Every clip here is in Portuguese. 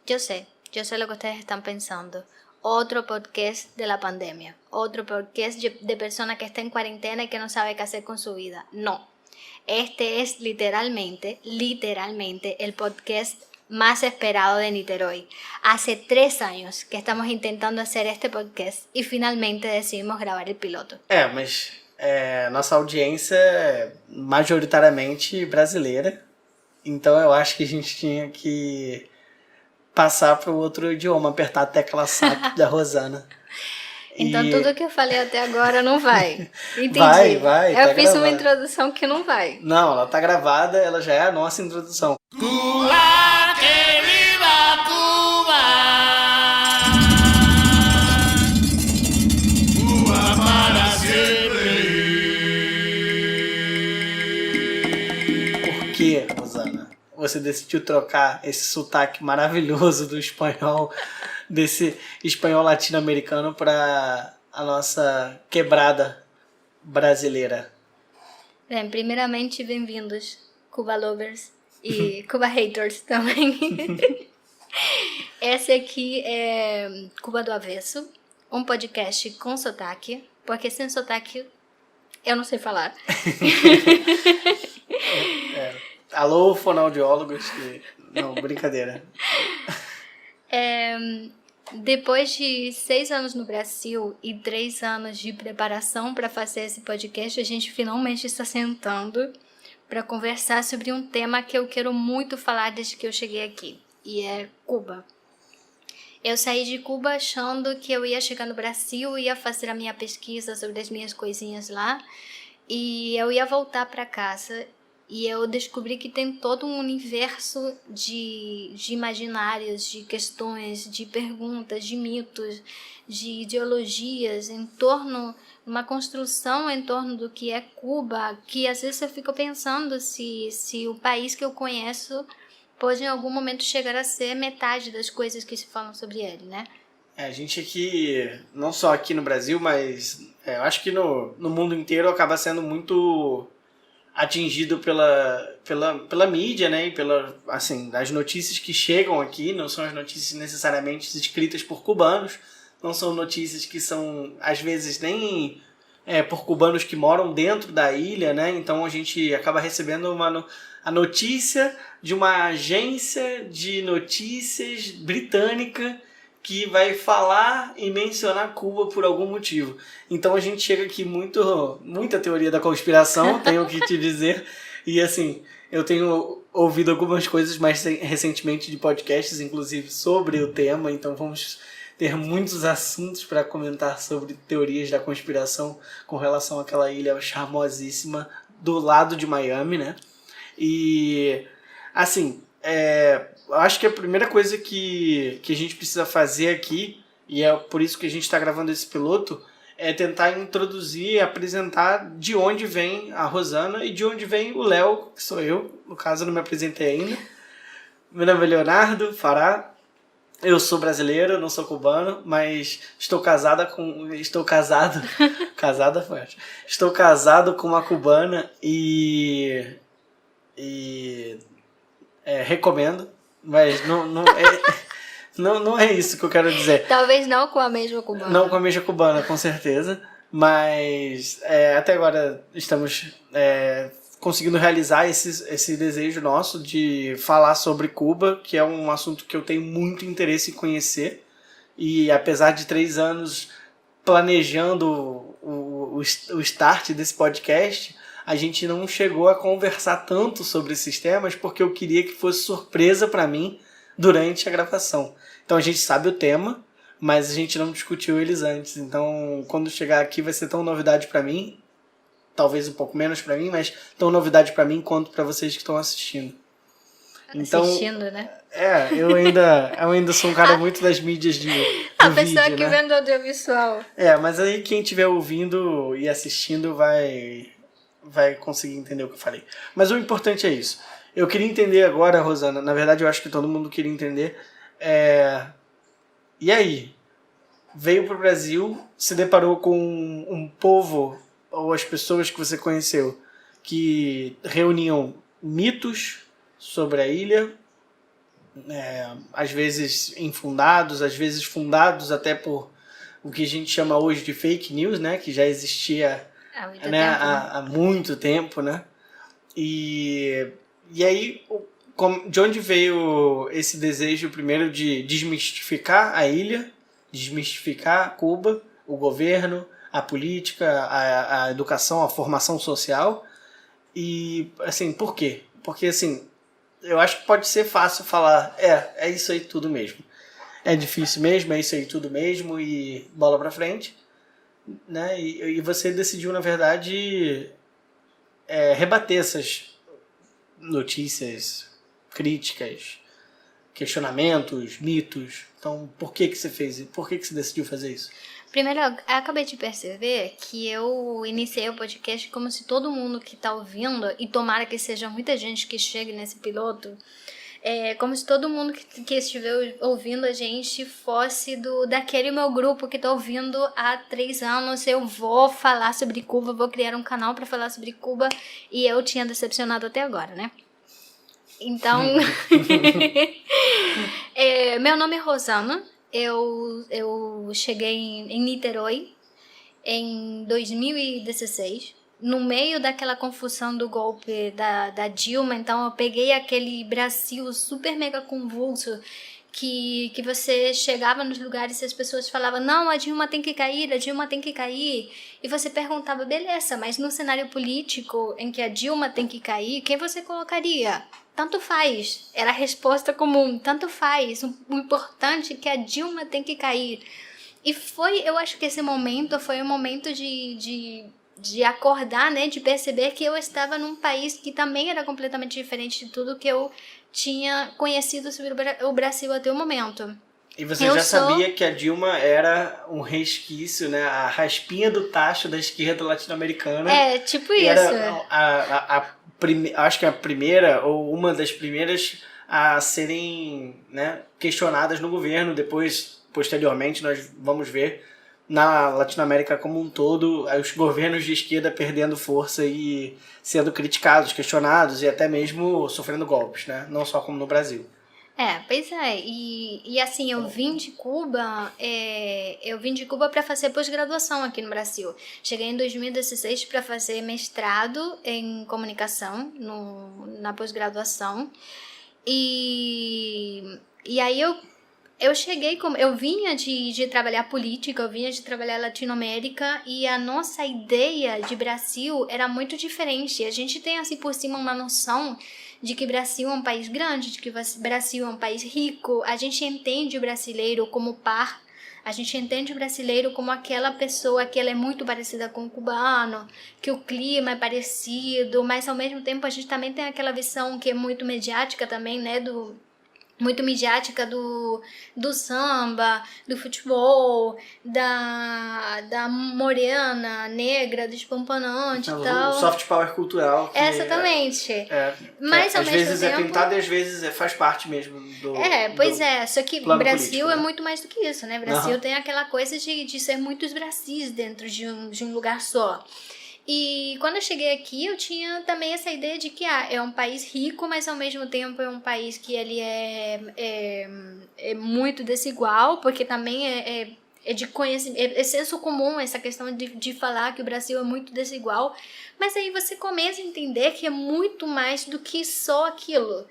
Yo sé lo que ustedes están pensando. Otro podcast de la pandemia, otro podcast de persona que está en cuarentena y que no sabe qué hacer con su vida. No, este es literalmente el podcast más esperado de Niterói. Hace 3 años que estamos intentando hacer este podcast e finalmente decidimos gravar el piloto. Mas nossa audiência é majoritariamente brasileira, então eu acho que a gente tinha que passar para o outro idioma, apertar a tecla SAP da Rosana. Então tudo que eu falei até agora não vai. Entendi. Vai. Eu fiz uma introdução que não vai. Não, ela tá gravada, ela já é a nossa introdução. Cuba, que viva Cuba! Cuba para sempre! Por que, Rosana, você decidiu trocar esse sotaque maravilhoso do espanhol, desse espanhol latino-americano, para a nossa quebrada brasileira? Bem, primeiramente, bem-vindos, Cuba Lovers e Cuba Haters também. Esse aqui é Cuba do Avesso, um podcast com sotaque, porque sem sotaque eu não sei falar. Alô, fonoaudiólogos. Não, brincadeira. Depois de 6 anos no Brasil e 3 anos de preparação para fazer esse podcast, a gente finalmente está sentando para conversar sobre um tema que eu quero muito falar desde que eu cheguei aqui, e é Cuba. Eu saí de Cuba achando que eu ia chegar no Brasil, ia fazer a minha pesquisa sobre as minhas coisinhas lá, e eu ia voltar para casa. E eu descobri que tem todo um universo de imaginários, de questões, de perguntas, de mitos, de ideologias em torno, uma construção em torno do que é Cuba, que às vezes eu fico pensando se o país que eu conheço pode em algum momento chegar a ser metade das coisas que se falam sobre ele, né? A gente aqui, não só aqui no Brasil, mas eu acho que no mundo inteiro acaba sendo muito atingido pela mídia, né, e assim, as notícias que chegam aqui não são as notícias necessariamente escritas por cubanos, não são notícias que são, às vezes, nem por cubanos que moram dentro da ilha, né, então a gente acaba recebendo a notícia de uma agência de notícias britânica que vai falar e mencionar Cuba por algum motivo. Então a gente chega aqui muita teoria da conspiração, tenho que te dizer. E assim, eu tenho ouvido algumas coisas mais recentemente de podcasts, inclusive sobre o tema, então vamos ter muitos assuntos para comentar sobre teorias da conspiração com relação àquela ilha charmosíssima do lado de Miami, né? E assim, eu acho que a primeira coisa que a gente precisa fazer aqui, e é por isso que a gente está gravando esse piloto, é tentar introduzir e apresentar de onde vem a Rosana e de onde vem o Léo, que sou eu. No caso, eu não me apresentei ainda. Meu nome é Leonardo Fará. Eu sou brasileiro, não sou cubano, mas estou casado com uma cubana e recomendo. Mas não é isso que eu quero dizer. Talvez não com a mesma cubana. Não com a mesma cubana, com certeza. Mas até agora estamos conseguindo realizar esse desejo nosso de falar sobre Cuba, que é um assunto que eu tenho muito interesse em conhecer. E apesar de 3 anos planejando o start desse podcast, a gente não chegou a conversar tanto sobre esses temas porque eu queria que fosse surpresa para mim durante a gravação. Então a gente sabe o tema, mas a gente não discutiu eles antes. Então quando chegar aqui vai ser tão novidade para mim, talvez um pouco menos para mim, mas tão novidade para mim quanto para vocês que estão assistindo. Então, assistindo, né? Eu ainda sou um cara muito das mídias de a pessoa vídeo, que né? vê do audiovisual. Mas aí quem estiver ouvindo e assistindo vai conseguir entender o que eu falei. Mas o importante é isso. Eu queria entender agora, Rosana, na verdade eu acho que todo mundo queria entender, e aí? Veio pro Brasil, se deparou com um povo, ou as pessoas que você conheceu, que reuniam mitos sobre a ilha, às vezes infundados, às vezes fundados até por o que a gente chama hoje de fake news, né? Que já existia há muito tempo, né? E aí, de onde veio esse desejo primeiro de desmistificar a ilha, desmistificar Cuba, o governo, a política, a educação, a formação social? E, assim, por quê? Porque, assim, eu acho que pode ser fácil falar, é isso aí tudo mesmo. É difícil mesmo, é isso aí tudo mesmo e bola pra frente, né? E você decidiu, na verdade, rebater essas notícias, críticas, questionamentos, mitos. Então, por que você fez isso? Por que você decidiu fazer isso? Primeiro, eu acabei de perceber que eu iniciei o podcast como se todo mundo que tá ouvindo, e tomara que seja muita gente que chegue nesse piloto, como se todo mundo que estiver ouvindo a gente fosse daquele meu grupo que tá ouvindo há 3 anos. Eu vou falar sobre Cuba, vou criar um canal pra falar sobre Cuba, e eu tinha decepcionado até agora, né? Então, meu nome é Rosana. Eu cheguei em Niterói em 2016, no meio daquela confusão do golpe da Dilma. Então eu peguei aquele Brasil super mega convulso que você chegava nos lugares e as pessoas falavam, não, a Dilma tem que cair, a Dilma tem que cair. E você perguntava, beleza, mas no cenário político em que a Dilma tem que cair, quem você colocaria? Tanto faz. Era a resposta comum. Tanto faz. O importante é que a Dilma tem que cair. E eu acho que esse momento foi um momento de acordar, né? De perceber que eu estava num país que também era completamente diferente de tudo que eu tinha conhecido sobre o Brasil até o momento. E você sabia que a Dilma era um resquício, né? A raspinha do tacho da esquerda latino-americana. Tipo isso. Era acho que a primeira, ou uma das primeiras a serem, né, questionadas no governo. Depois, posteriormente, nós vamos ver na Latinoamérica como um todo os governos de esquerda perdendo força e sendo criticados, questionados e até mesmo sofrendo golpes, né? Não só como no Brasil. Pois é, e assim, eu vim de Cuba para fazer pós-graduação aqui no Brasil. Cheguei em 2016 para fazer mestrado em comunicação na pós-graduação, e aí eu cheguei, eu vinha de trabalhar política, eu vinha de trabalhar Latinoamérica, e a nossa ideia de Brasil era muito diferente. A gente tem assim por cima uma noção de que Brasil é um país grande, de que Brasil é um país rico. A gente entende o brasileiro como par, a gente entende o brasileiro como aquela pessoa que ela é muito parecida com o cubano, que o clima é parecido, mas ao mesmo tempo a gente também tem aquela visão que é muito mediática também, né, muito midiática do samba, do futebol, da morena, negra, despampanante e tal. O soft power cultural. Que exatamente. Mas ao às mesmo vezes tempo, é pintado e às vezes faz parte mesmo do só que o Brasil político, né? É muito mais do que isso, né? O Brasil tem aquela coisa de ser muitos Brasis dentro de um lugar só. E quando eu cheguei aqui, eu tinha também essa ideia de que é um país rico, mas ao mesmo tempo é um país que ele é muito desigual, porque também é de conhecimento, é senso comum essa questão de falar que o Brasil é muito desigual, mas aí você começa a entender que é muito mais do que só aquilo.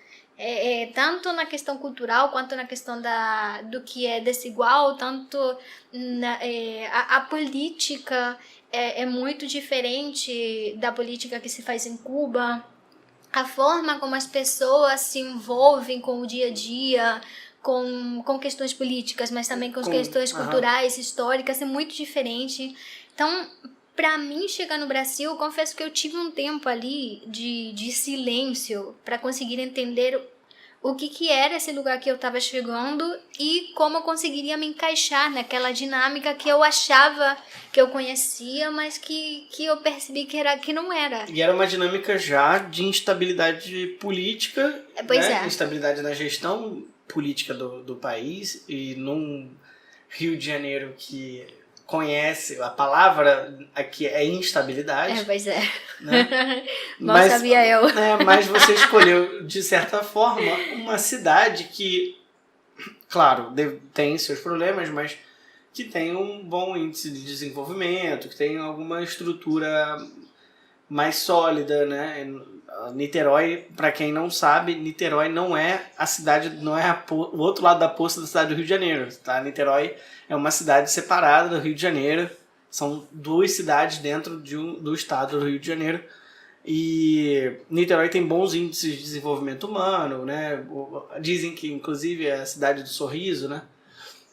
Tanto na questão cultural quanto na questão do que é desigual, tanto a política é muito diferente da política que se faz em Cuba. A forma como as pessoas se envolvem com o dia a dia, com questões políticas, mas também com questões culturais, históricas, é muito diferente. Então, para mim chegar no Brasil, confesso que eu tive um tempo ali de silêncio para conseguir entender o que era esse lugar que eu estava chegando e como eu conseguiria me encaixar naquela dinâmica que eu achava que eu conhecia, mas que eu percebi que não era. E era uma dinâmica já de instabilidade política, instabilidade na gestão política do país, e num Rio de Janeiro que conhece, a palavra aqui é instabilidade. Pois é. Né? Mal sabia eu. Mas você escolheu, de certa forma, uma cidade que, claro, tem seus problemas, mas que tem um bom índice de desenvolvimento, que tem alguma estrutura mais sólida, né? Niterói, para quem não sabe, Niterói não é a cidade, não é o outro lado da poça da cidade do Rio de Janeiro, tá? Niterói é uma cidade separada do Rio de Janeiro, são 2 cidades dentro do estado do Rio de Janeiro, e Niterói tem bons índices de desenvolvimento humano, né? Dizem que inclusive é a cidade do sorriso, né?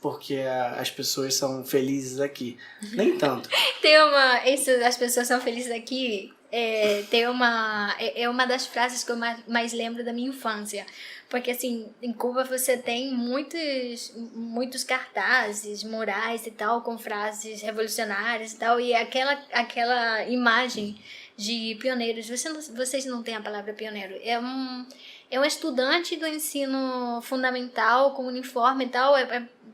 Porque as pessoas são felizes aqui. Nem tanto. As pessoas são felizes aqui. É uma das frases que eu mais lembro da minha infância. Porque, assim, em Cuba você tem muitos cartazes, murais e tal, com frases revolucionárias e tal, e aquela imagem de pioneiros. Vocês não têm a palavra pioneiro. É um estudante do ensino fundamental com uniforme e tal.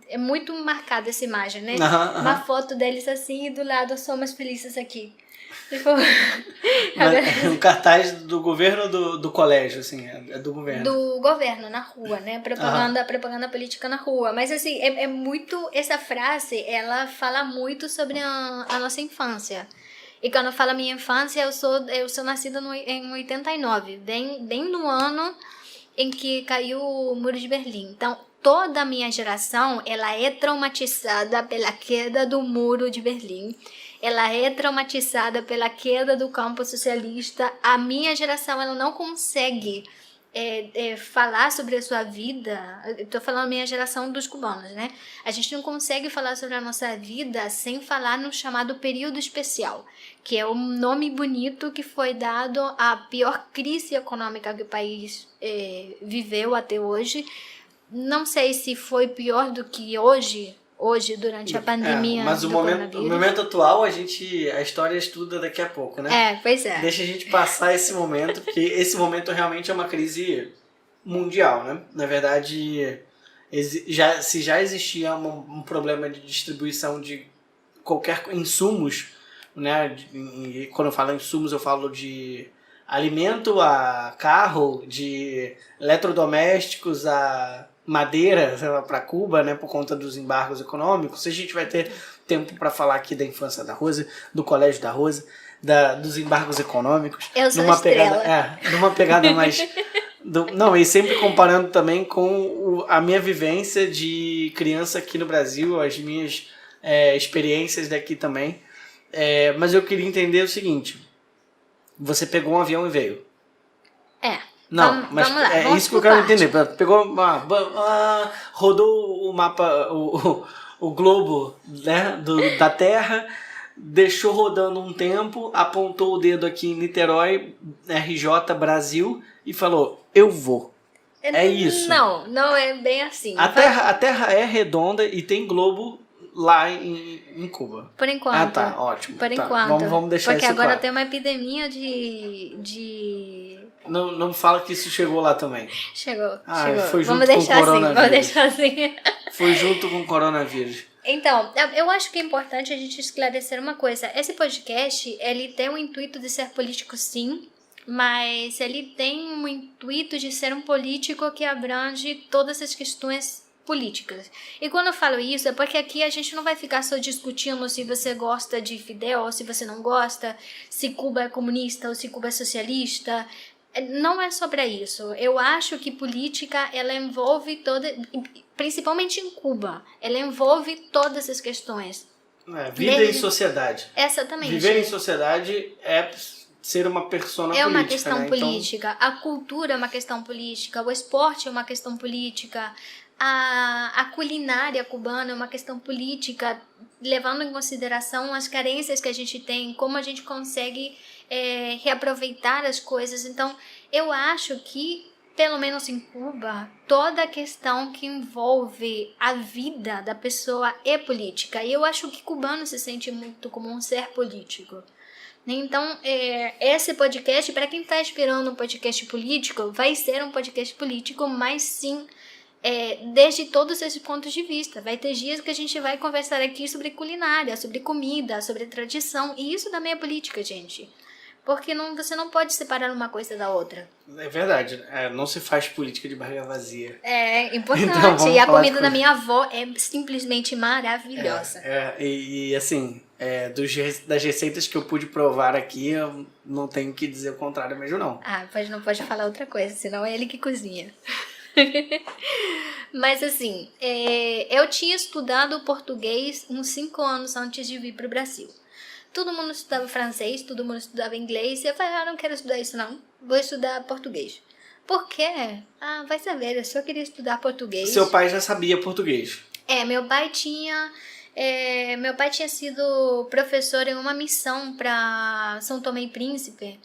É muito marcada essa imagem, né? Uma foto deles assim e do lado somos felizes aqui. Tipo, um cartaz do governo ou do colégio, assim, é do governo? Do governo, na rua, né? Propaganda política na rua. Mas, assim, é muito... Essa frase, ela fala muito sobre a nossa infância. E quando eu falo minha infância, eu sou nascida em 89, bem no ano em que caiu o Muro de Berlim. Então, toda a minha geração, ela é traumatizada pela queda do Muro de Berlim. Ela é traumatizada pela queda do campo socialista. A minha geração, ela não consegue falar sobre a sua vida. Estou falando a minha geração dos cubanos, né? A gente não consegue falar sobre a nossa vida sem falar no chamado período especial, que é um nome bonito que foi dado à pior crise econômica que o país viveu até hoje. Não sei se foi pior do que hoje durante a pandemia. Mas o momento atual a história estuda daqui a pouco, né? Pois é. Deixa a gente passar esse momento, porque esse momento realmente é uma crise mundial, né? Na verdade, se já existia um problema de distribuição de qualquer insumos, né? E quando eu falo insumos, eu falo de alimento a carro, de eletrodomésticos a madeira para Cuba, né, por conta dos embargos econômicos. Se a gente vai ter tempo para falar aqui da infância da Rose, do colégio da Rose, dos embargos econômicos. Eu sou estrela. Numa pegada mais... Não, e sempre comparando também com a minha vivência de criança aqui no Brasil, as minhas experiências daqui também. Mas eu queria entender o seguinte: você pegou um avião e veio. Não, mas vamos lá, isso que eu quero entender. Pegou, rodou o mapa, o globo, né, da Terra, deixou rodando um tempo, apontou o dedo aqui em Niterói, RJ Brasil, e falou: eu vou. É isso. Não é bem assim. A Terra é redonda e tem globo lá em Cuba. Por enquanto. Tá, ótimo. Por enquanto. Vamos deixar porque isso agora claro. Tem uma epidemia de... Não fala que isso chegou lá também. Chegou. Foi junto Vamos deixar com o coronavírus. Vamos deixar assim. Foi junto com o coronavírus. Então, eu acho que é importante a gente esclarecer uma coisa. Esse podcast, ele tem o intuito de ser político, sim, mas ele tem um intuito de ser um político que abrange todas as questões políticas. E quando eu falo isso, é porque aqui a gente não vai ficar só discutindo se você gosta de Fidel ou se você não gosta, se Cuba é comunista ou se Cuba é socialista. Não é sobre isso. Eu acho que política, ela envolve principalmente em Cuba, ela envolve todas as questões. Vida em sociedade. Exatamente. Viver em sociedade é ser uma persona política. É uma questão, né? política. Então... A cultura é uma questão política, o esporte é uma questão política, a culinária cubana é uma questão política, levando em consideração as carências que a gente tem, como a gente consegue reaproveitar as coisas. Então, eu acho que, pelo menos em Cuba, toda a questão que envolve a vida da pessoa é política. E eu acho que cubano se sente muito como um ser político. Então, esse podcast, para quem está esperando um podcast político, vai ser um podcast político, mas sim desde todos esses pontos de vista. Vai ter dias que a gente vai conversar aqui sobre culinária, sobre comida, sobre tradição, e isso também é política, gente. Porque você não pode separar uma coisa da outra. É verdade, não se faz política de barriga vazia. É importante. Então, vamos e a falar comida de da minha avó é simplesmente maravilhosa. E assim, das receitas que eu pude provar aqui, eu não tenho que dizer o contrário mesmo, não. Pois não pode falar outra coisa, senão é ele que cozinha. Mas assim, eu tinha estudado português uns 5 anos antes de vir para o Brasil. Todo mundo estudava francês, todo mundo estudava inglês. E eu falei, não quero estudar isso não, vou estudar português. Por quê? Vai saber, eu só queria estudar português. Seu pai já sabia português? Meu pai tinha sido professor em uma missão para São Tomé e Príncipe,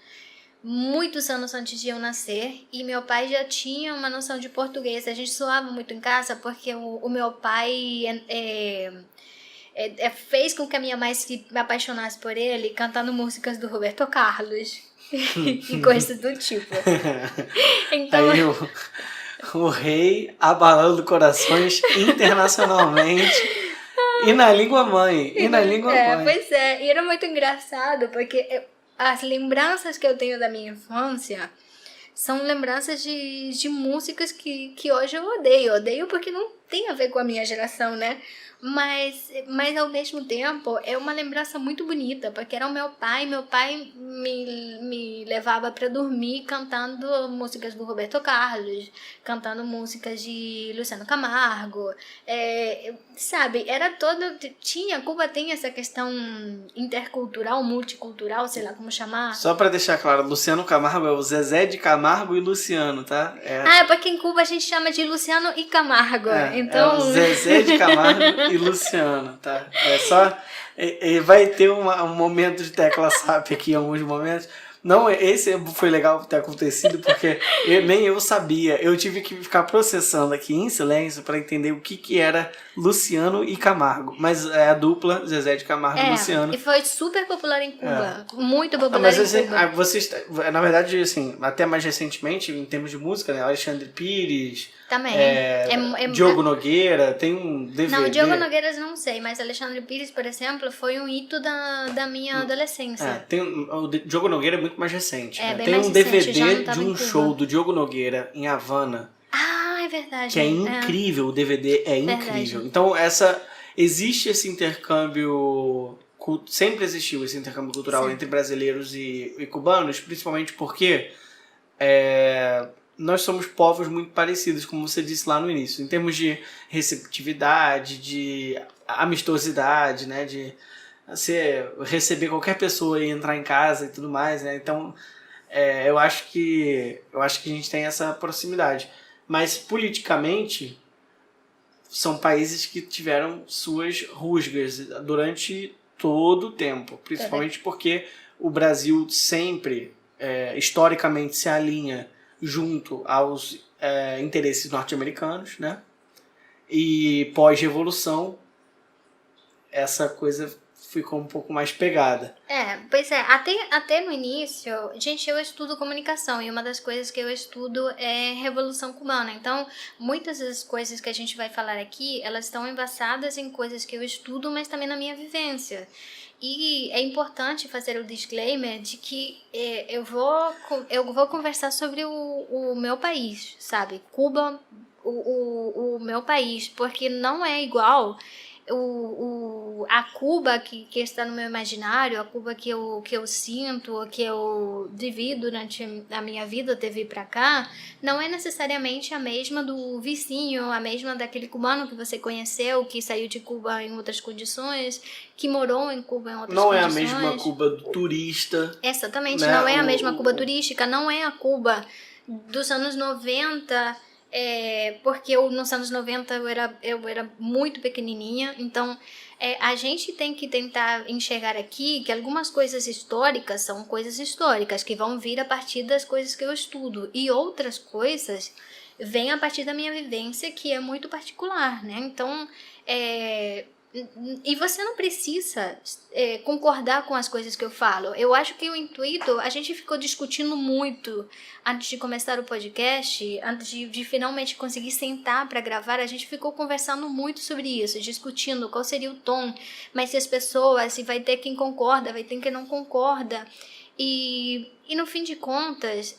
muitos anos antes de eu nascer, e meu pai já tinha uma noção de português. A gente zoava muito em casa porque o meu pai fez com que a minha mãe se apaixonasse por ele cantando músicas do Roberto Carlos e coisas do tipo. Então, aí o rei abalando corações internacionalmente e na língua mãe. Pois é, e era muito engraçado porque as lembranças que eu tenho da minha infância são lembranças de músicas que hoje eu odeio. Odeio porque não tem a ver com a minha geração, né? Mas ao mesmo tempo é uma lembrança muito bonita, porque era o meu pai me levava para dormir cantando músicas do Roberto Carlos, cantando músicas de Luciano Camargo, sabe, Cuba tem essa questão intercultural, multicultural, sei lá como chamar. Só para deixar claro, Luciano Camargo é o Zezé de Camargo e Luciano, tá? Porque em Cuba a gente chama de Luciano e Camargo, então... É o Zezé de Camargo e Luciano, tá? Vai ter um momento de tecla SAP aqui em alguns momentos. Não, esse foi legal ter acontecido, porque nem eu sabia. Eu tive que ficar processando aqui em silêncio para entender o que era Luciano e Camargo. Mas é a dupla Zezé de Camargo e Luciano. E foi super popular em Cuba. Muito popular em Cuba. Vocês, na verdade, assim, até mais recentemente, em termos de música, né? Alexandre Pires... Também. Diogo Nogueira, tem um DVD. Não, Diogo Nogueira não sei, mas Alexandre Pires, por exemplo, foi um hito da minha adolescência. O Diogo Nogueira é muito mais recente. Né? Bem tem mais um recente, DVD de um show do Diogo Nogueira em Havana. É verdade. Que é incrível, o DVD é incrível. Então, existe esse intercâmbio, sempre existiu esse intercâmbio cultural entre brasileiros e cubanos, principalmente porque nós somos povos muito parecidos, como você disse lá no início, em termos de receptividade, de amistosidade, né, de você receber qualquer pessoa e entrar em casa e tudo mais, né? Então, eu acho que a gente tem essa proximidade. Mas, politicamente, são países que tiveram suas rusgas durante todo o tempo, principalmente porque o Brasil sempre, historicamente, se alinha junto aos interesses norte-americanos, né? E pós-revolução, essa coisa ficou um pouco mais pegada. Pois é, até no início, gente, eu estudo comunicação e uma das coisas que eu estudo é Revolução Cubana. Então, muitas das coisas que a gente vai falar aqui, elas estão embasadas em coisas que eu estudo, mas também na minha vivência. E é importante fazer o disclaimer de que eu vou conversar sobre o meu país, sabe? Cuba, o meu país, porque não é igual a Cuba que está no meu imaginário, a Cuba que eu sinto, que eu vivi durante a minha vida até vir para cá, não é necessariamente a mesma do vizinho, a mesma daquele cubano que você conheceu, que saiu de Cuba em outras condições, que morou em Cuba em outras condições. Não é a mesma Cuba do turista. Exatamente, né? Não é a mesma Cuba turística, não é a Cuba dos anos 90... porque nos anos 90 eu era muito pequenininha, então a gente tem que tentar enxergar aqui que algumas coisas históricas são coisas históricas que vão vir a partir das coisas que eu estudo, e outras coisas vêm a partir da minha vivência, que é muito particular, né? Então E você não precisa concordar com as coisas que eu falo. Eu acho que o intuito, a gente ficou discutindo muito antes de começar o podcast, antes de finalmente conseguir sentar para gravar, a gente ficou conversando muito sobre isso, discutindo qual seria o tom, mas se as pessoas, se vai ter quem concorda, vai ter quem não concorda. E no fim de contas,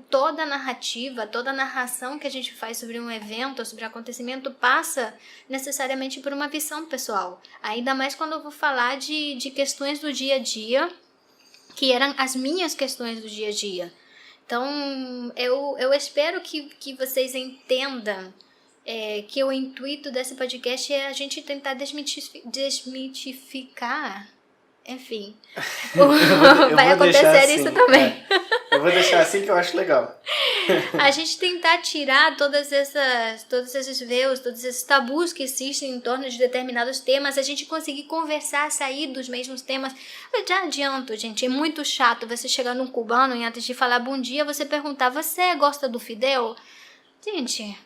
toda a narrativa, toda a narração que a gente faz sobre um evento, sobre um acontecimento, passa necessariamente por uma visão pessoal. Ainda mais quando eu vou falar de questões do dia a dia, que eram as minhas questões do dia a dia. Então, eu espero que vocês entendam que o intuito desse podcast é a gente tentar desmitificar... Enfim, vai acontecer assim, isso também. Eu vou deixar assim que eu acho legal. A gente tentar tirar todos esses véus, todos esses tabus que existem em torno de determinados temas, a gente conseguir conversar, sair dos mesmos temas. Eu já adianto, gente, é muito chato você chegar num cubano e antes de falar bom dia, você perguntar, você gosta do Fidel? Gente...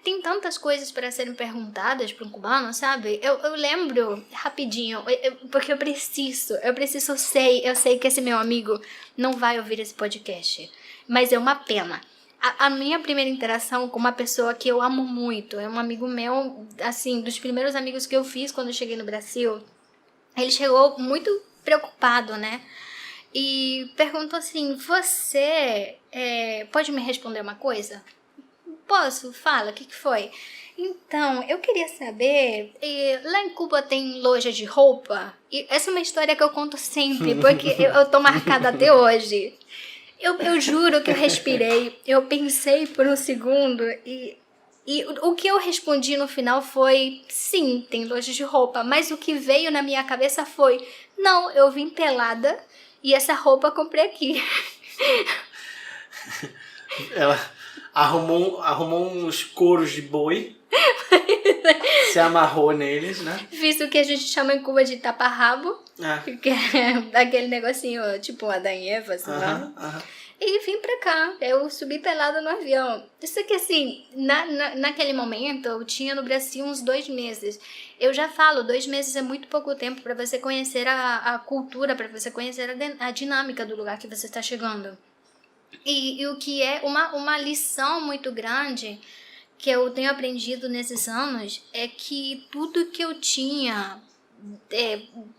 Tem tantas coisas para serem perguntadas para um cubano, sabe? Eu lembro, rapidinho, porque eu sei que esse meu amigo não vai ouvir esse podcast, mas é uma pena. A minha primeira interação com uma pessoa que eu amo muito, é um amigo meu, assim, dos primeiros amigos que eu fiz quando eu cheguei no Brasil, ele chegou muito preocupado, né? E perguntou assim, você pode me responder uma coisa? Posso? Fala, o que foi? Então, eu queria saber, lá em Cuba tem loja de roupa? E essa é uma história que eu conto sempre, porque eu tô marcada até hoje. Eu juro que eu respirei, eu pensei por um segundo e o que eu respondi no final foi, sim, tem loja de roupa, mas o que veio na minha cabeça foi, não, eu vim pelada e essa roupa eu comprei aqui. Ela... Arrumou uns couros de boi, se amarrou neles, né? Fiz o que a gente chama em Cuba de tapa-rabo, que é aquele negocinho tipo Adão e Eva, assim, e vim pra cá. Eu subi pelada no avião. Isso que assim, naquele momento, eu tinha no Brasil uns 2 meses. Eu já falo, 2 meses é muito pouco tempo para você conhecer a cultura, para você conhecer a dinâmica do lugar que você está chegando. E o que é uma lição muito grande que eu tenho aprendido nesses anos é que tudo que eu tinha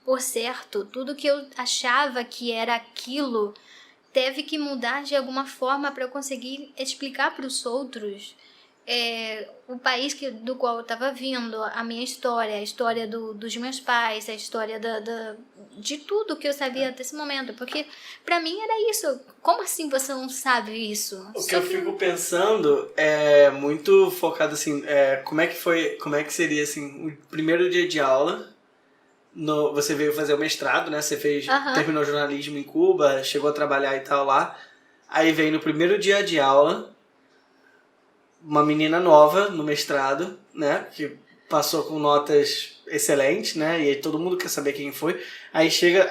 por certo, tudo que eu achava que era aquilo, teve que mudar de alguma forma para eu conseguir explicar para os outros o país do qual eu estava vindo, a minha história, a história dos meus pais, a história de tudo que eu sabia até esse momento. Porque para mim era isso. Como assim você não sabe isso? O que eu fico pensando é muito focado assim, como é que seria assim, o primeiro dia de aula. Você veio fazer o mestrado, né? Você terminou jornalismo em Cuba, chegou a trabalhar e tal lá. Aí veio no primeiro dia de aula uma menina nova no mestrado, né? Que passou com notas excelentes, né? E aí todo mundo quer saber quem foi. Aí chega,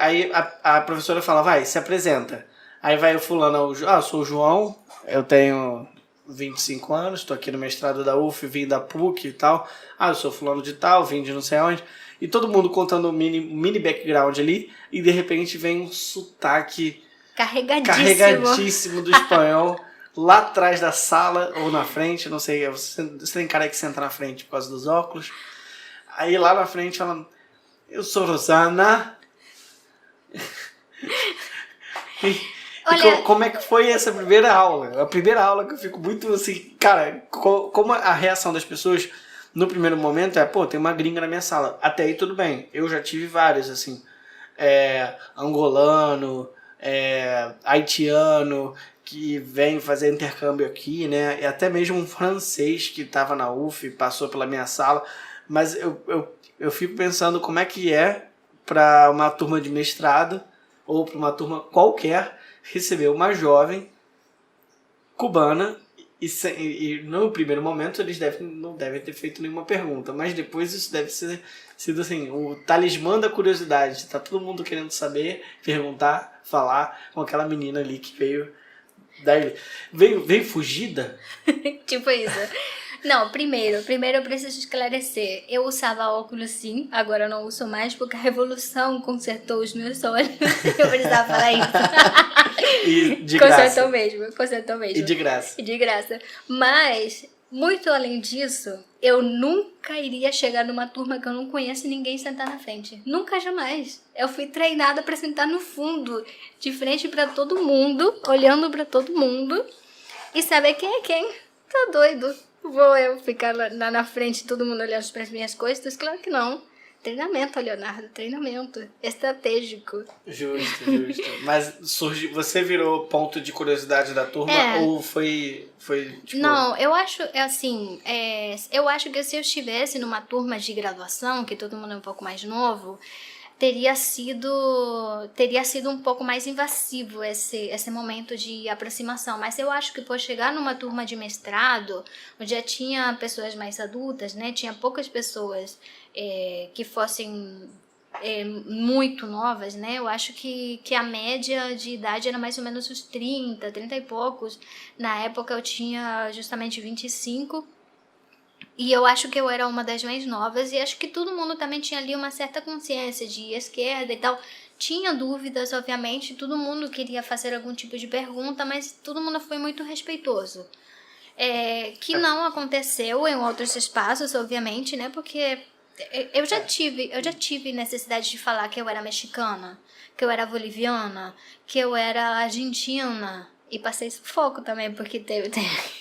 a professora fala, vai, se apresenta. Aí vai o fulano, eu sou o João, eu tenho 25 anos, estou aqui no mestrado da UF, vim da PUC e tal. Eu sou fulano de tal, vim de não sei onde. E todo mundo contando um mini background ali, e de repente vem um sotaque carregadíssimo do espanhol, lá atrás da sala, ou na frente, não sei, você tem cara que senta na frente por causa dos óculos. Aí lá na frente falando, eu sou Rosana. Olha, como é que foi essa primeira aula? A primeira aula que eu fico muito assim, cara, como a reação das pessoas no primeiro momento tem uma gringa na minha sala. Até aí tudo bem, eu já tive vários, assim, angolano, haitiano, que vem fazer intercâmbio aqui, né? E até mesmo um francês que estava na UF, passou pela minha sala. Mas eu fico pensando como é que é para uma turma de mestrado ou para uma turma qualquer receber uma jovem cubana e no primeiro momento eles não devem ter feito nenhuma pergunta, mas depois isso deve ser sido assim, o talismã da curiosidade. Tá todo mundo querendo saber, perguntar, falar com aquela menina ali que veio fugida. Tipo isso. Não, primeiro eu preciso esclarecer. Eu usava óculos sim, agora eu não uso mais porque a revolução consertou os meus olhos. Eu precisava falar isso. E de graça. Consertou mesmo. E de graça. E de graça. Mas, muito além disso, eu nunca iria chegar numa turma que eu não conheço e ninguém sentar na frente. Nunca, jamais. Eu fui treinada pra sentar no fundo, de frente pra todo mundo, olhando pra todo mundo e saber quem é quem. Tá doido. Vou eu ficar lá na frente, todo mundo olhando para as minhas coisas? Claro que não. Treinamento, Leonardo, treinamento estratégico. Justo. Mas você virou ponto de curiosidade da turma ou foi tipo... Não, eu acho, eu acho que se eu estivesse numa turma de graduação, que todo mundo é um pouco mais novo, teria sido um pouco mais invasivo esse momento de aproximação. Mas eu acho que por chegar numa turma de mestrado, onde já tinha pessoas mais adultas, né, tinha poucas pessoas que fossem muito novas, né, eu acho que a média de idade era mais ou menos os 30 e poucos. Na época eu tinha justamente 25. E eu acho que eu era uma das mais novas e acho que todo mundo também tinha ali uma certa consciência de esquerda e tal. Tinha dúvidas, obviamente, todo mundo queria fazer algum tipo de pergunta, mas todo mundo foi muito respeitoso. Que não aconteceu em outros espaços, obviamente, né? Porque eu já tive necessidade de falar que eu era mexicana, que eu era boliviana, que eu era argentina. E passei sufoco também, porque teve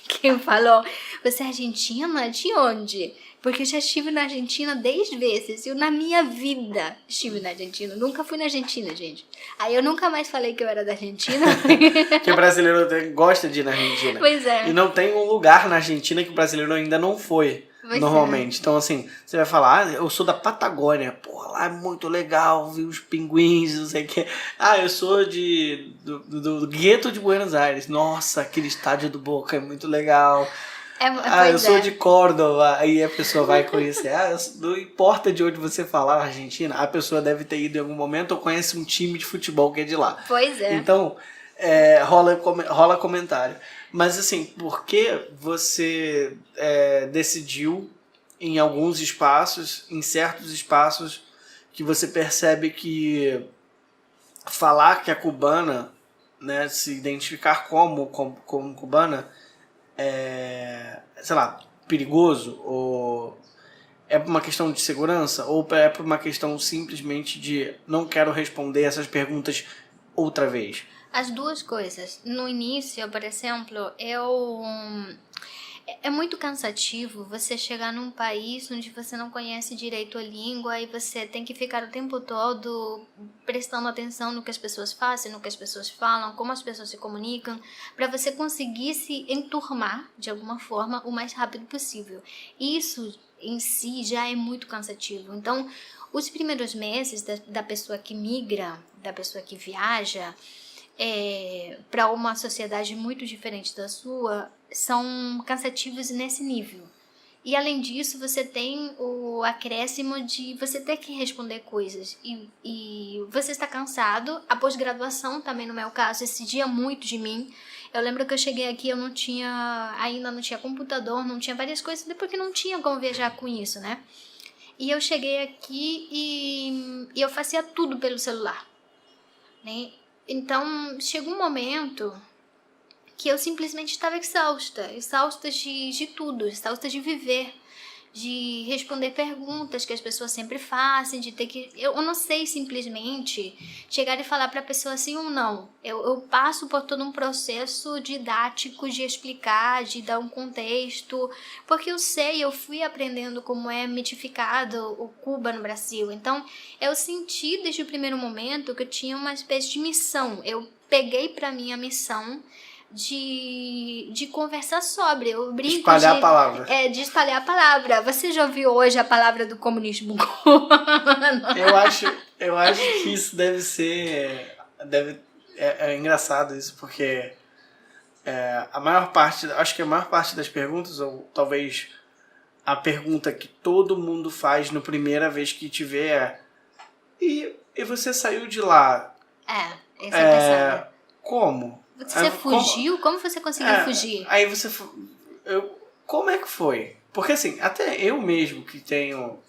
quem falou, você é argentina? De onde? Porque eu já estive na Argentina 10 vezes. Eu, na minha vida, estive na Argentina. Nunca fui na Argentina, gente. Aí eu nunca mais falei que eu era da Argentina. Porque o brasileiro gosta de ir na Argentina. Pois é. E não tem um lugar na Argentina que o brasileiro ainda não foi. Pois normalmente. Então, assim, você vai falar, eu sou da Patagônia. Porra, lá é muito legal, vi os pinguins, não sei o que. Eu sou do gueto de Buenos Aires. Nossa, aquele estádio do Boca é muito legal. Eu sou de Córdoba. Aí a pessoa vai conhecer. Não importa de onde você falar, Argentina, a pessoa deve ter ido em algum momento ou conhece um time de futebol que é de lá. Pois é. Então, rola comentário. Mas assim, por que você decidiu em alguns espaços, em certos espaços, que você percebe que falar que é cubana, né, se identificar como cubana, sei lá, perigoso? Ou é por uma questão de segurança? Ou é por uma questão simplesmente de não quero responder essas perguntas outra vez? As duas coisas. No início, por exemplo, é muito cansativo você chegar num país onde você não conhece direito a língua e você tem que ficar o tempo todo prestando atenção no que as pessoas fazem, no que as pessoas falam, como as pessoas se comunicam, para você conseguir se enturmar de alguma forma o mais rápido possível. Isso em si já é muito cansativo. Então, os primeiros meses da pessoa que migra, da pessoa que viaja, para uma sociedade muito diferente da sua, são cansativos nesse nível. E além disso, você tem o acréscimo de você ter que responder coisas e você está cansado. A pós-graduação também, no meu caso, exigia muito de mim. Eu lembro que eu cheguei aqui, eu ainda não tinha computador, não tinha várias coisas, porque não tinha como viajar com isso, né? E eu cheguei aqui e eu fazia tudo pelo celular, né? Então, chegou um momento que eu simplesmente estava exausta de tudo, exausta de viver, de responder perguntas que as pessoas sempre fazem, de ter que... Eu não sei simplesmente chegar e falar para a pessoa sim ou não. Eu passo por todo um processo didático de explicar, de dar um contexto, porque eu fui aprendendo como é mitificado o Cuba no Brasil. Então, eu senti desde o primeiro momento que eu tinha uma espécie de missão. Eu peguei para mim a missão de conversar sobre. Eu brinco espalhar a palavra. De espalhar a palavra. Você já ouviu hoje a palavra do comunismo cubano? Eu acho que isso deve ser... É engraçado isso, porque acho que a maior parte das perguntas, ou talvez a pergunta que todo mundo faz na primeira vez que te vê e você saiu de lá? Esse é pensando. Como? Você fugiu? Como você conseguiu fugir? Aí como é que foi? Porque assim, até eu mesmo que tenho...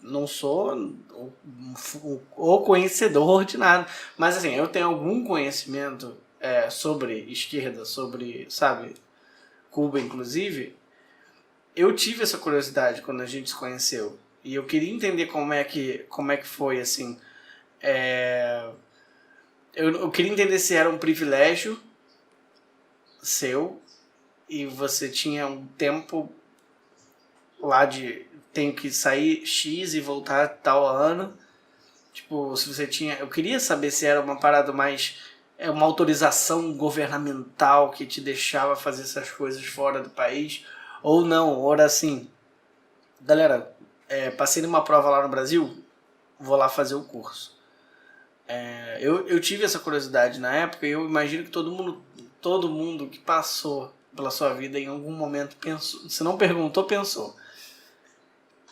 Não sou o conhecedor de nada, mas assim, eu tenho algum conhecimento sobre esquerda, sobre, sabe, Cuba inclusive. Eu tive essa curiosidade quando a gente se conheceu e eu queria entender como é que foi, assim. Eu queria entender se era um privilégio seu e você tinha um tempo lá de tenho que sair X e voltar tal ano. Tipo, se você tinha... Eu queria saber se era uma parada mais... uma autorização governamental que te deixava fazer essas coisas fora do país. Ou não, ou era assim... Galera, passei numa prova lá no Brasil, vou lá fazer o curso. Eu tive essa curiosidade na época e eu imagino que todo mundo que passou pela sua vida em algum momento pensou. Se não perguntou, pensou.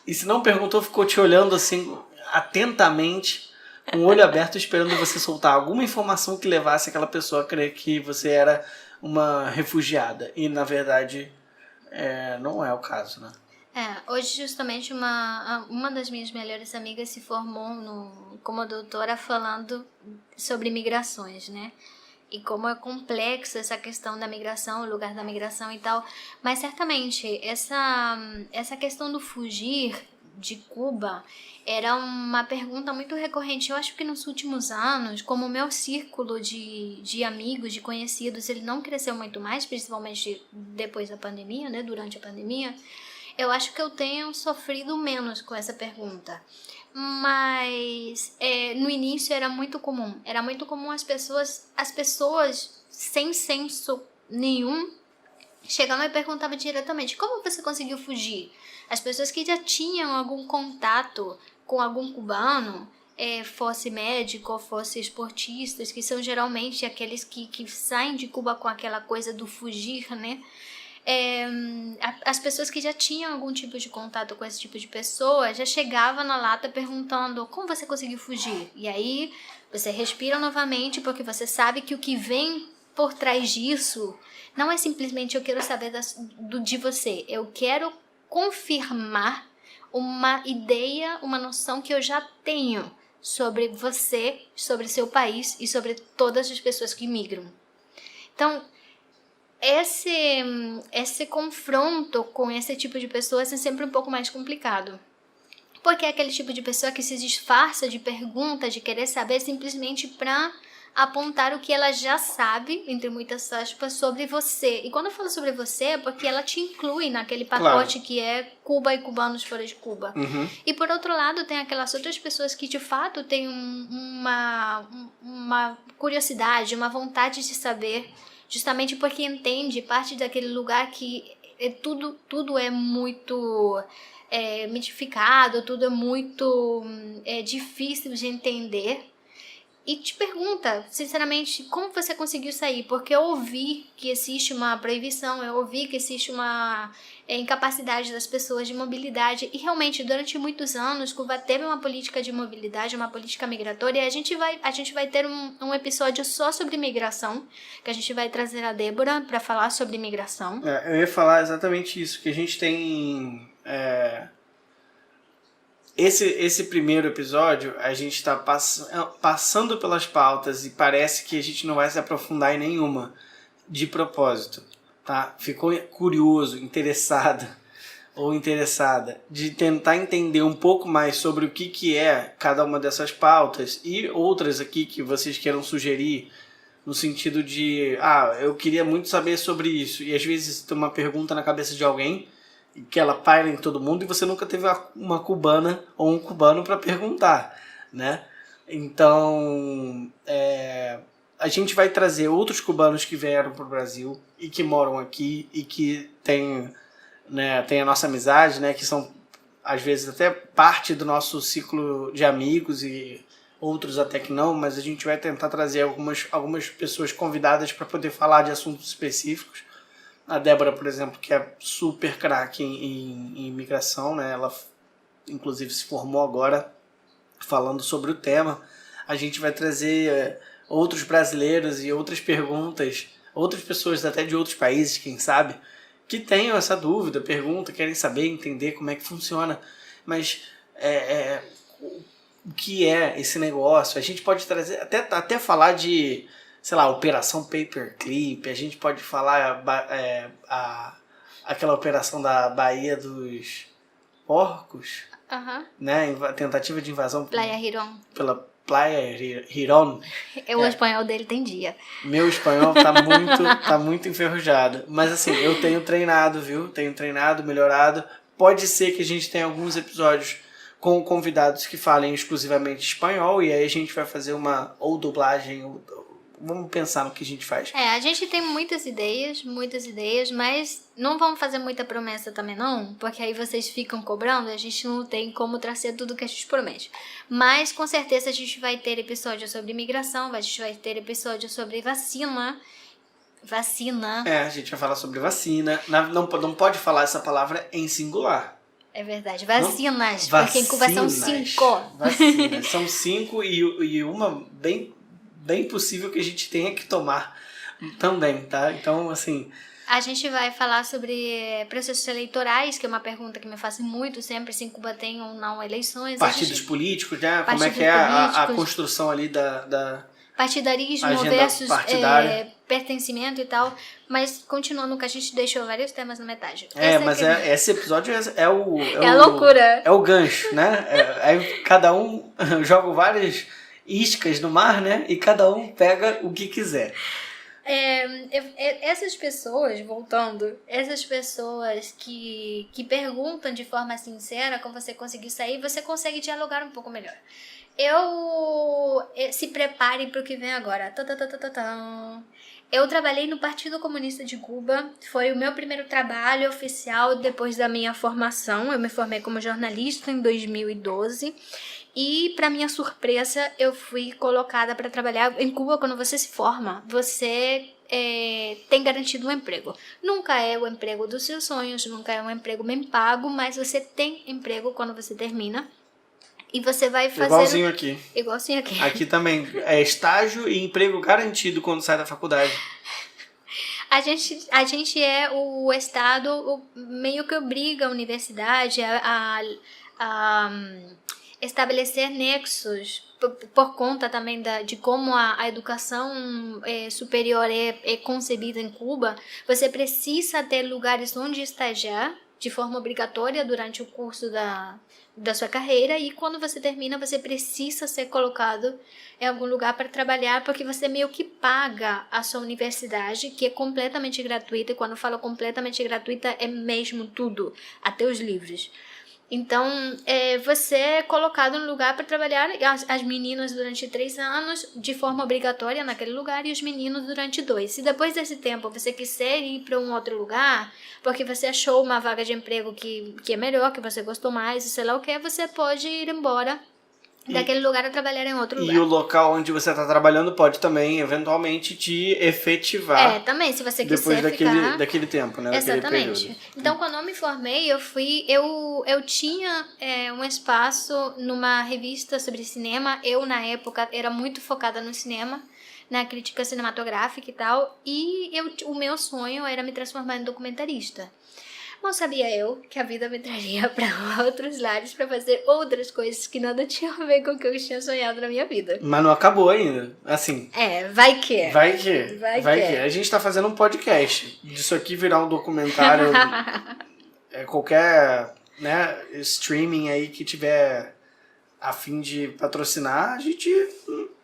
E se não perguntou, ficou te olhando assim, atentamente, com o olho aberto, esperando você soltar alguma informação que levasse aquela pessoa a crer que você era uma refugiada. E, na verdade, não é o caso, né? Hoje justamente uma das minhas melhores amigas se formou como doutora falando sobre migrações, né? E como é complexa essa questão da migração, o lugar da migração e tal. Mas certamente essa questão do fugir de Cuba era uma pergunta muito recorrente. Eu acho que nos últimos anos, como o meu círculo de amigos, de conhecidos, ele não cresceu muito mais, principalmente depois da pandemia, né? Durante a pandemia, eu acho que eu tenho sofrido menos com essa pergunta. Mas no início era muito comum as pessoas sem senso nenhum chegavam e perguntavam diretamente: como você conseguiu fugir? As pessoas que já tinham algum contato com algum cubano, fosse médico ou fosse esportistas, que são geralmente aqueles que saem de Cuba com aquela coisa do fugir, né? As pessoas que já tinham algum tipo de contato com esse tipo de pessoa já chegavam na lata perguntando: como você conseguiu fugir? E aí você respira novamente, porque você sabe que o que vem por trás disso não é simplesmente eu quero saber de você, eu quero confirmar uma ideia, uma noção que eu já tenho sobre você, sobre seu país e sobre todas as pessoas que migram. Então, esse confronto com esse tipo de pessoas é sempre um pouco mais complicado. Porque é aquele tipo de pessoa que se disfarça de pergunta, de querer saber simplesmente para apontar o que ela já sabe, entre muitas aspas, sobre você. E quando eu falo sobre você, é porque ela te inclui naquele pacote, claro, que é Cuba e cubanos fora de Cuba. Uhum. E por outro lado, tem aquelas outras pessoas que de fato têm uma curiosidade, uma vontade de saber, justamente porque entende parte daquele lugar que tudo é muito mitificado, tudo é muito difícil de entender. E te pergunta, sinceramente, como você conseguiu sair? Porque eu ouvi que existe uma proibição, eu ouvi que existe uma incapacidade das pessoas de mobilidade. E realmente, durante muitos anos, Cuba teve uma política de mobilidade, uma política migratória. E a gente vai ter um episódio só sobre migração, que a gente vai trazer a Débora para falar sobre migração. Eu ia falar exatamente isso, que a gente tem... Esse primeiro episódio, a gente está passando pelas pautas e parece que a gente não vai se aprofundar em nenhuma, de propósito, tá? Ficou curioso, interessado ou interessada de tentar entender um pouco mais sobre o que é cada uma dessas pautas e outras aqui que vocês queiram sugerir, no sentido de, eu queria muito saber sobre isso, e às vezes tem uma pergunta na cabeça de alguém que ela paira em todo mundo e você nunca teve uma cubana ou um cubano para perguntar, né? Então, a gente vai trazer outros cubanos que vieram para o Brasil e que moram aqui e que têm a nossa amizade, né? Que são, às vezes, até parte do nosso ciclo de amigos e outros até que não, mas a gente vai tentar trazer algumas pessoas convidadas para poder falar de assuntos específicos. A Débora, por exemplo, que é super craque em imigração, né? Ela, inclusive, se formou agora falando sobre o tema. A gente vai trazer outros brasileiros e outras perguntas, outras pessoas até de outros países, quem sabe, que tenham essa dúvida, pergunta, querem saber, entender como é que funciona, mas o que é esse negócio? A gente pode trazer, até falar de, sei lá, operação paperclip, a gente pode falar aquela operação da Baía dos Porcos, né? Tentativa de invasão Playa Girón. pela Playa Girón. O espanhol dele tem dia. Meu espanhol tá muito enferrujado. Mas assim, eu tenho treinado, viu? Tenho treinado, melhorado. Pode ser que a gente tenha alguns episódios com convidados que falem exclusivamente espanhol. E aí a gente vai fazer ou dublagem, vamos pensar no que a gente faz. A gente tem muitas ideias, mas não vamos fazer muita promessa também não, porque aí vocês ficam cobrando e a gente não tem como trazer tudo que a gente promete. Mas com certeza a gente vai ter episódio sobre imigração, a gente vai ter episódio sobre vacina. A gente vai falar sobre vacina. Não pode falar essa palavra em singular. É verdade, vacinas, porque em Cuba são 5. Vacinas, são 5 e uma bem possível que a gente tenha que tomar também, tá? Então, assim... A gente vai falar sobre processos eleitorais, que é uma pergunta que me fazem muito sempre, se em Cuba tem ou não eleições. Partidos políticos, né? Como é que é a construção ali da partidarismo versus pertencimento e tal. Mas continuando que a gente deixou vários temas na metade. Esse episódio é a loucura. É o gancho, né? Aí cada um joga várias iscas no mar, né? E cada um pega o que quiser. Essas pessoas, voltando, que perguntam de forma sincera como você conseguiu sair, você consegue dialogar um pouco melhor. Se prepare para o que vem agora. Eu trabalhei no Partido Comunista de Cuba, foi o meu primeiro trabalho oficial depois da minha formação. Eu me formei como jornalista em 2012 e, para minha surpresa, eu fui colocada para trabalhar em Cuba. Quando você se forma, você tem garantido um emprego. Nunca é o emprego dos seus sonhos, nunca é um emprego bem pago, mas você tem emprego quando você termina. E você vai fazer... Igualzinho aqui. Aqui também. É estágio e emprego garantido quando sai da faculdade. A gente o Estado meio que obriga a universidade a estabelecer nexos por conta também de como a educação superior é concebida em Cuba. Você precisa ter lugares onde estagiar de forma obrigatória durante o curso da sua carreira, e quando você termina você precisa ser colocado em algum lugar para trabalhar, porque você meio que paga a sua universidade, que é completamente gratuita, e quando eu falo completamente gratuita é mesmo tudo, até os livros. Então, você é colocado no lugar para trabalhar, as meninas durante 3 anos, de forma obrigatória naquele lugar, e os meninos durante 2. Se depois desse tempo você quiser ir para um outro lugar, porque você achou uma vaga de emprego que é melhor, que você gostou mais, sei lá o que, você pode ir embora daquele lugar a trabalhar em outro lugar. E o local onde você está trabalhando pode também, eventualmente, te efetivar. Também, se você quiser depois daquele tempo, né? Exatamente. Então, quando eu me formei, eu tinha um espaço numa revista sobre cinema. Eu, na época, era muito focada no cinema, na crítica cinematográfica e tal. E o meu sonho era me transformar em documentarista. Mal sabia eu que a vida me traria para outros lares para fazer outras coisas que nada tinham a ver com o que eu tinha sonhado na minha vida. Mas não acabou ainda, assim. Vai que. A gente tá fazendo um podcast. Disso aqui virar um documentário, qualquer, né, streaming aí que tiver a fim de patrocinar, a gente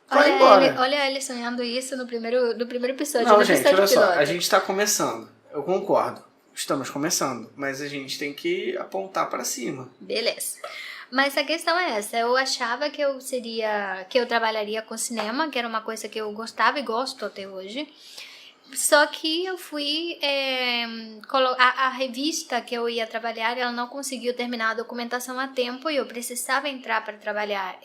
vai embora. Olha ele sonhando isso no primeiro episódio. Não, gente, olha só, a gente tá começando, eu concordo. Estamos começando, mas a gente tem que apontar para cima. Beleza. Mas a questão é essa. Eu achava que eu trabalharia com cinema, que era uma coisa que eu gostava e gosto até hoje. Só que eu fui... a revista que eu ia trabalhar, ela não conseguiu terminar a documentação a tempo e eu precisava entrar para trabalhar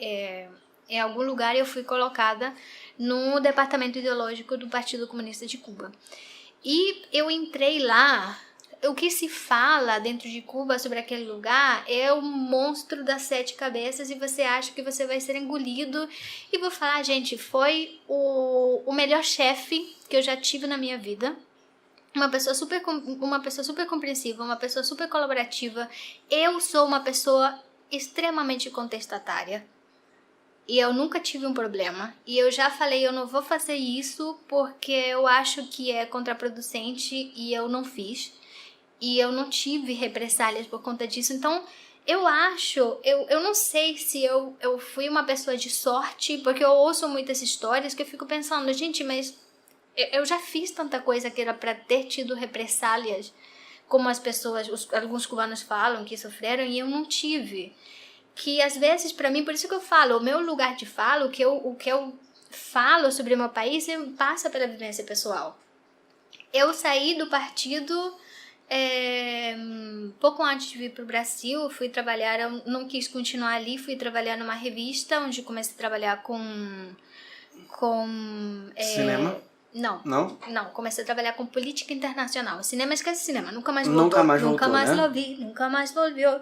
em algum lugar, e eu fui colocada no departamento ideológico do Partido Comunista de Cuba. E eu entrei lá... O que se fala dentro de Cuba sobre aquele lugar é o monstro das 7 cabeças, e você acha que você vai ser engolido. E vou falar, gente, foi o melhor chefe que eu já tive na minha vida. uma pessoa super compreensiva, uma pessoa super colaborativa. Eu sou uma pessoa extremamente contestatária. E eu nunca tive um problema. E eu já falei, eu não vou fazer isso porque eu acho que é contraproducente e eu não fiz. E eu não tive represálias por conta disso. Então, eu não sei se eu fui uma pessoa de sorte, porque eu ouço muitas histórias que eu fico pensando, gente, mas eu já fiz tanta coisa que era para ter tido represálias, como as pessoas, alguns cubanos falam que sofreram, e eu não tive. Que às vezes, para mim, por isso que eu falo, o meu lugar de fala, o que eu falo sobre o meu país passa pela vivência pessoal. Eu saí do partido pouco antes de vir para o Brasil, fui trabalhar, eu não quis continuar ali, fui trabalhar numa revista, onde comecei a trabalhar com Cinema? Não. Não? Não, comecei a trabalhar com política internacional. Cinema, esquece cinema, nunca mais Nunca voltou. mais Nunca voltou, mais né? lo vi, nunca mais volvió.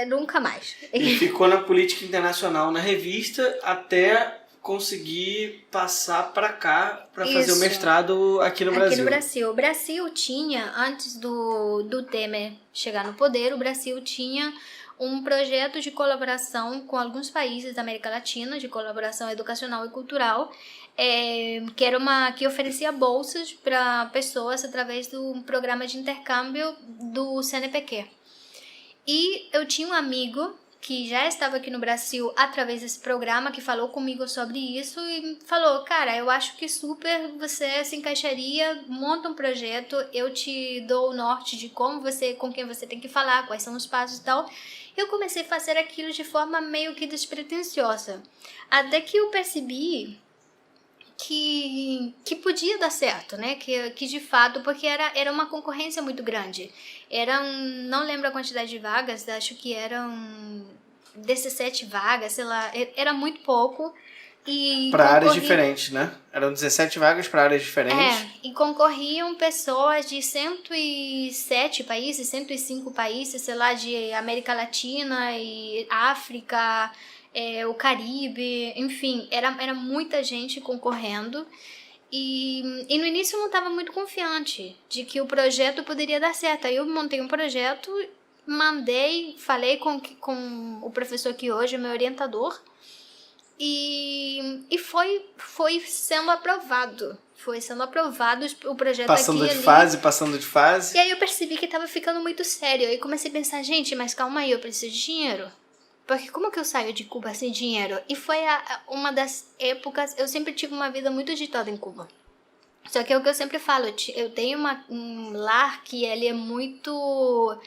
Nunca mais. E ficou na política internacional na revista até conseguir passar para cá para fazer o Isso. mestrado aqui no Aqui Brasil. no Brasil. O Brasil tinha, antes do Temer chegar no poder, o Brasil tinha um projeto de colaboração com alguns países da América Latina, de colaboração educacional e cultural, que oferecia bolsas para pessoas através do programa de intercâmbio do CNPq. E eu tinha um amigo que já estava aqui no Brasil através desse programa, que falou comigo sobre isso e falou, cara, eu acho que super você se encaixaria, monta um projeto, eu te dou o norte de com quem você tem que falar, quais são os passos e tal. Eu comecei a fazer aquilo de forma meio que despretensiosa, até que eu percebi que podia dar certo, né? Que de fato, porque era uma concorrência muito grande. Não lembro a quantidade de vagas, acho que eram 17 vagas, sei lá, era muito pouco. Para áreas diferentes, né? Eram 17 vagas para áreas diferentes. E concorriam pessoas de 107 países, 105 países, sei lá, de América Latina e África, o Caribe, enfim, era muita gente concorrendo. E no início eu não estava muito confiante de que o projeto poderia dar certo. Aí eu montei um projeto, falei com o professor que hoje é meu orientador, e foi sendo aprovado. Foi sendo aprovado o projeto Passando aqui de ali. passando de fase. E aí eu percebi que estava ficando muito sério. Aí comecei a pensar, gente, mas calma aí, eu preciso de dinheiro. Porque como que eu saio de Cuba sem dinheiro? E foi uma das épocas... Eu sempre tive uma vida muito agitada em Cuba. Só que é o que eu sempre falo, eu tenho um lar que ele é muito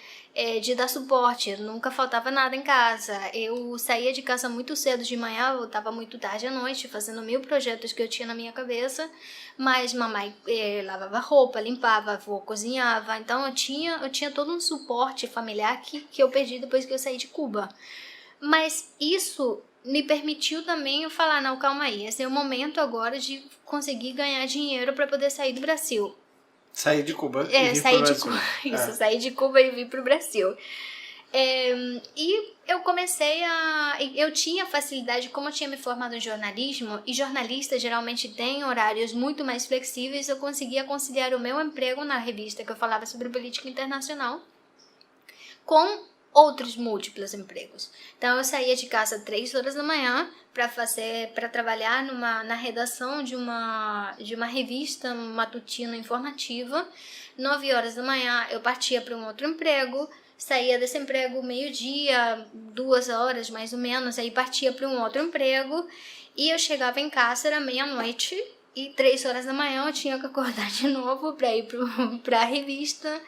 de dar suporte, nunca faltava nada em casa. Eu saía de casa muito cedo de manhã, voltava muito tarde à noite, fazendo 1000 projetos que eu tinha na minha cabeça, mas mamãe lavava roupa, limpava, avô cozinhava, então eu tinha todo um suporte familiar que eu perdi depois que eu saí de Cuba. Mas isso me permitiu também eu falar, não, calma aí, esse é o momento agora de conseguir ganhar dinheiro para poder sair do Brasil. Sair de Cuba e vir sair pro de Brasil. Cuba, isso, sair de Cuba e vir pro Brasil. E eu comecei eu tinha facilidade, como eu tinha me formado em jornalismo, e jornalistas geralmente têm horários muito mais flexíveis, eu conseguia conciliar o meu emprego na revista que eu falava sobre política internacional com outros múltiplos empregos. Então eu saía de casa 3 horas da manhã para trabalhar na redação de uma revista matutina informativa. 9 horas da manhã eu partia para um outro emprego, saía desse emprego meio-dia, 2 horas mais ou menos, aí partia para um outro emprego e eu chegava em casa, era meia-noite e 3 horas da manhã eu tinha que acordar de novo para ir para a revista.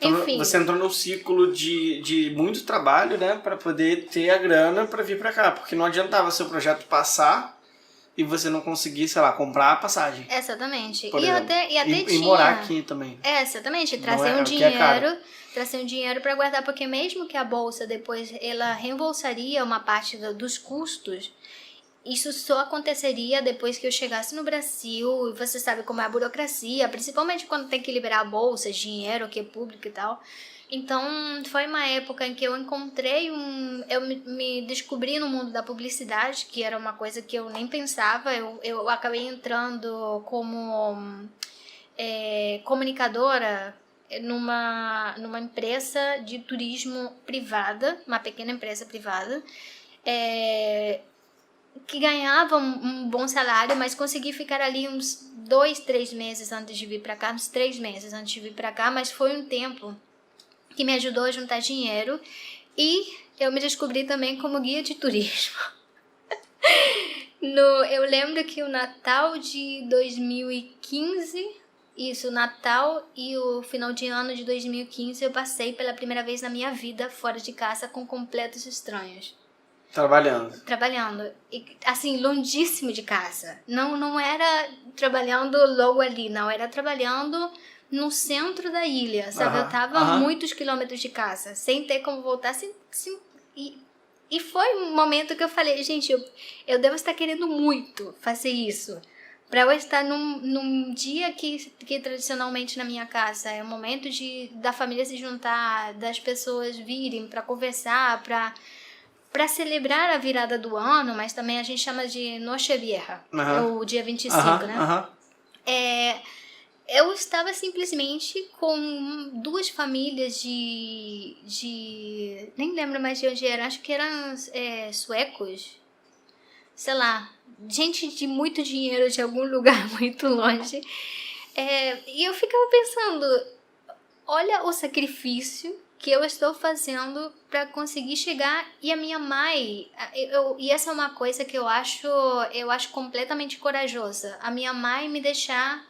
Então, enfim. você entrou num ciclo de muito trabalho, né, para poder ter a grana para vir para cá, porque não adiantava seu projeto passar e você não conseguir, sei lá, comprar a passagem. Exatamente. Por e exemplo. até E tinha... morar aqui também. Exatamente. Não Trazer é- um o que é caro. dinheiro, trazer um dinheiro para guardar, porque mesmo que a bolsa depois ela reembolsaria uma parte dos custos, isso só aconteceria depois que eu chegasse no Brasil, e você sabe como é a burocracia, principalmente quando tem que liberar bolsas, dinheiro que é público e tal. Então, foi uma época em que eu encontrei eu me descobri no mundo da publicidade, que era uma coisa que eu nem pensava. Eu acabei entrando como comunicadora numa empresa de turismo privada, uma pequena empresa privada, que ganhava um bom salário, mas consegui ficar ali uns 2-3 meses antes de vir para cá, uns 3 meses antes de vir para cá, mas foi um tempo que me ajudou a juntar dinheiro e eu me descobri também como guia de turismo. Eu lembro que o Natal de 2015, o Natal e o final de ano de 2015, eu passei pela primeira vez na minha vida fora de casa com completos estranhos. Trabalhando. E, assim, longíssimo de casa. Não era trabalhando logo ali, não. Era trabalhando no centro da ilha, sabe? Eu tava a muitos quilômetros de casa, sem ter como voltar. E foi um momento que eu falei, gente, eu devo estar querendo muito fazer isso. Pra eu estar num dia que tradicionalmente na minha casa é o momento da família se juntar, das pessoas virem pra conversar, pra celebrar a virada do ano, mas também a gente chama de Noche Vieja, é o dia 25, né? Eu estava simplesmente com 2 famílias de nem lembro mais de onde eram, acho que eram suecos, sei lá, gente de muito dinheiro de algum lugar muito longe. E eu ficava pensando, olha o sacrifício que eu estou fazendo para conseguir chegar. E a minha mãe, e essa é uma coisa que eu acho completamente corajosa, a minha mãe me deixar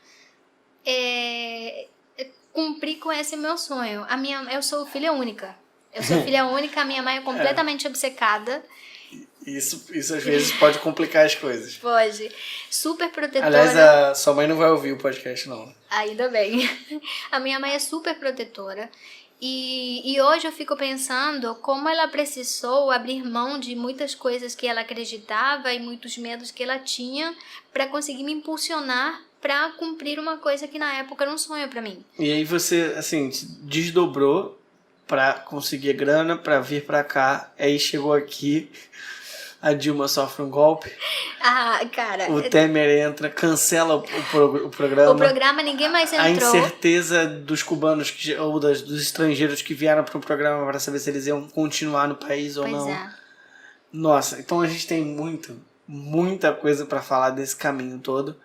cumprir com esse meu sonho. Eu sou filha única. A minha mãe é completamente obcecada. Isso às vezes pode complicar as coisas. Pode. Super protetora. Aliás, a sua mãe não vai ouvir o podcast, não. Ainda bem. A minha mãe é super protetora. E hoje eu fico pensando como ela precisou abrir mão de muitas coisas que ela acreditava e muitos medos que ela tinha para conseguir me impulsionar para cumprir uma coisa que na época era um sonho para mim. E aí você, assim, se desdobrou para conseguir grana, para vir para cá, aí chegou aqui, a Dilma sofre um golpe. Cara... O Temer entra, cancela o programa. O programa ninguém mais entrou. A incerteza dos cubanos ou dos estrangeiros que vieram para o programa para saber se eles iam continuar no país ou não. Nossa, então a gente tem muita coisa para falar desse caminho todo.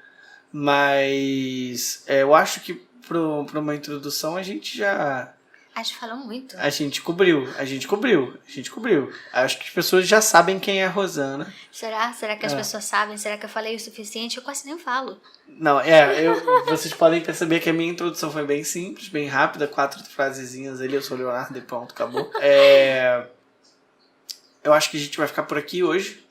Mas eu acho que para uma introdução a gente já... Acho que falou muito. A gente cobriu. Acho que as pessoas já sabem quem é a Rosana. Será que as pessoas sabem? Será que eu falei o suficiente? Eu quase nem falo. Não, vocês podem perceber que a minha introdução foi bem simples, bem rápida, 4 frasezinhas ali, eu sou o Leonardo e pronto, acabou. Eu acho que a gente vai ficar por aqui hoje,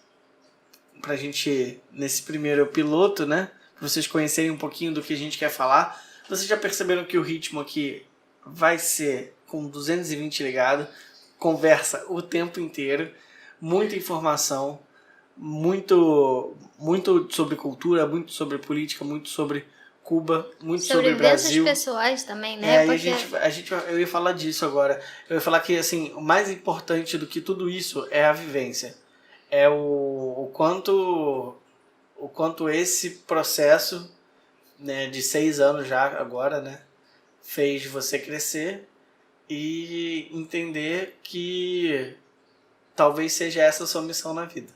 pra gente, nesse primeiro piloto, né, pra vocês conhecerem um pouquinho do que a gente quer falar. Vocês já perceberam que o ritmo aqui vai ser com 220 ligado, conversa o tempo inteiro, muita informação, muito sobre cultura, muito sobre política, muito sobre Cuba, muito sobre Brasil. Sobre pessoais também, né? Eu ia falar disso agora. Eu ia falar que assim, o mais importante do que tudo isso é a vivência. É o quanto esse processo, né, de 6 anos já agora, né, fez você crescer e entender que talvez seja essa a sua missão na vida.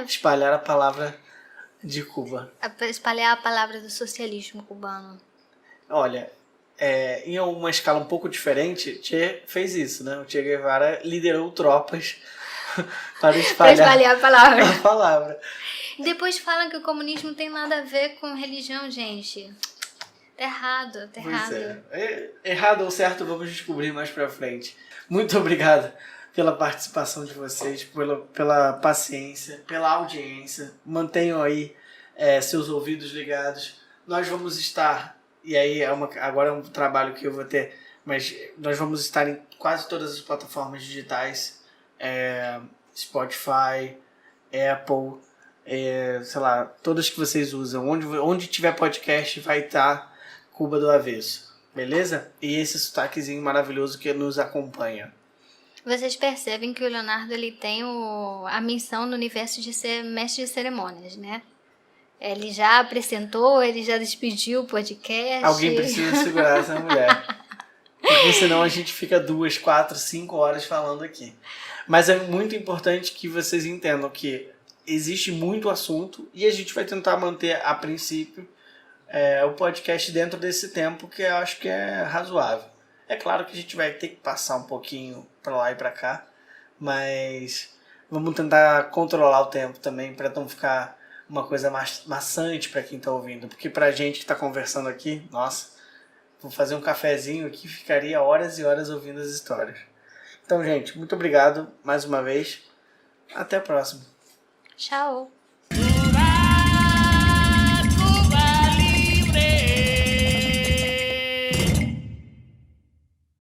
Espalhar a palavra de Cuba. Espalhar a palavra do socialismo cubano. Olha, em uma escala um pouco diferente, Che fez isso, né? O Che Guevara liderou tropas para espalhar a palavra. Depois falam que o comunismo não tem nada a ver com religião, gente. Tá errado. Errado ou certo, vamos descobrir mais pra frente. Muito obrigado pela participação de vocês, pela paciência, pela audiência. Mantenham aí seus ouvidos ligados. Nós vamos estar, e aí agora é um trabalho que eu vou ter, mas nós vamos estar em quase todas as plataformas digitais, Spotify, Apple, sei lá, todas que vocês usam. Onde tiver podcast vai estar Cuba do Avesso, beleza? E esse sotaquezinho maravilhoso que nos acompanha. Vocês percebem que o Leonardo ele tem a missão no universo de ser mestre de cerimônias, né? Ele já apresentou, ele já despediu o podcast. Alguém precisa segurar essa mulher. Porque senão a gente fica 2, 4, 5 horas falando aqui. Mas é muito importante que vocês entendam que existe muito assunto e a gente vai tentar manter, a princípio, o podcast dentro desse tempo que eu acho que é razoável. É claro que a gente vai ter que passar um pouquinho para lá e para cá, mas vamos tentar controlar o tempo também para não ficar uma coisa maçante para quem está ouvindo. Porque para a gente que está conversando aqui, nossa, vou fazer um cafezinho aqui, ficaria horas e horas ouvindo as histórias. Então, gente, muito obrigado mais uma vez. Até a próxima. Tchau.